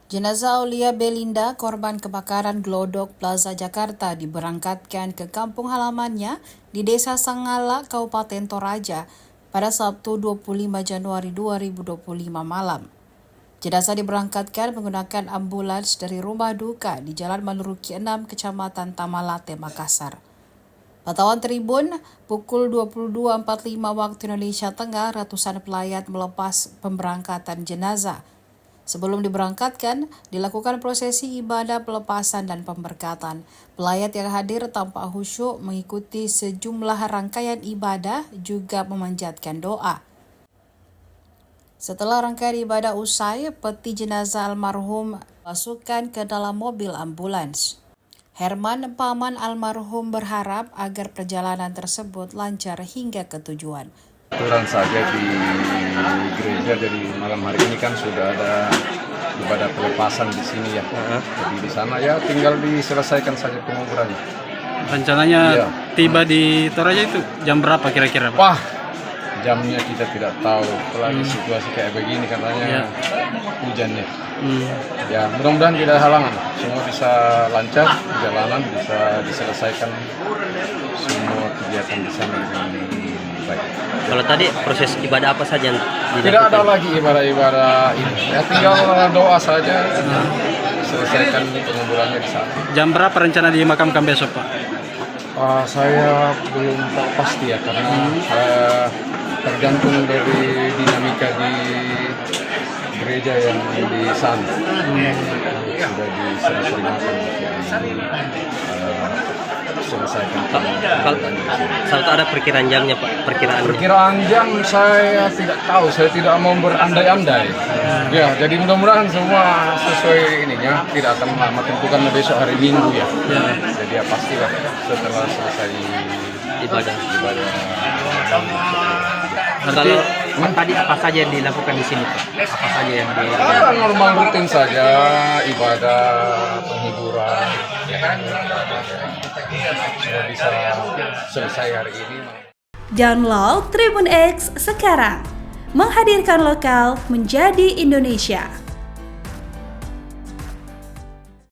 Jenazah Aulia Belinda, korban kebakaran Glodok Plaza Jakarta, diberangkatkan ke kampung halamannya di Desa Sangala, Kabupaten Toraja pada Sabtu 25 Januari 2025 malam. Jenazah diberangkatkan menggunakan ambulans dari rumah duka di Jalan Maluruki 6, Kecamatan Tamalate, Makassar. Pantauan Tribun, pukul 22.45 waktu Indonesia Tengah, ratusan pelayat melepas pemberangkatan jenazah. Sebelum diberangkatkan, dilakukan prosesi ibadah pelepasan dan pemberkatan. Pelayat yang hadir tampak khusyuk mengikuti sejumlah rangkaian ibadah, juga memanjatkan doa. Setelah rangkaian ibadah usai, peti jenazah almarhum masukkan ke dalam mobil ambulans. Herman, paman almarhum, berharap agar perjalanan tersebut lancar hingga ke tujuan. Aturan saja di gereja, jadi malam hari ini kan sudah ada ibadah pelepasan di sini ya. Jadi di sana ya tinggal diselesaikan saja penguburannya. Rencananya Iya. tiba di Toraja itu jam berapa kira-kira, Pak? Wah, jamnya kita tidak tahu. Apalagi situasi kayak begini katanya hujannya. Ya mudah-mudahan tidak halangan. Semua bisa lancar, perjalanan bisa diselesaikan semua kegiatan di sana dengan baik. Kalau tadi proses ibadah apa saja yang dilakukan? Tidak ada lagi ibadah-ibadah ini. Ya tinggal doa saja. Selesaikan penguburannya di sana. Jam berapa rencana dimakamkan besok, Pak? Saya belum tahu pasti ya, karena tergantung dari dinamika di gereja yang di sana. Sudah diserahkan selesaikan. Kalau ada perkiraan jamnya, Pak, Perkiraan jam saya tidak tahu, saya tidak mau berandai-andai. Ya, jadi mudah-mudahan semua sesuai ininya, tidak akan lama, tentu kan besok hari Minggu ya. Jadi ya pastilah setelah selesai ibadah. Berarti Kalau tadi apa saja yang dilakukan di sini, Pak? Apa saja yang normal rutin saja, ibadah, penghiburan, sudah bisa selesai hari ini. Download Tribun X sekarang, menghadirkan lokal menjadi Indonesia.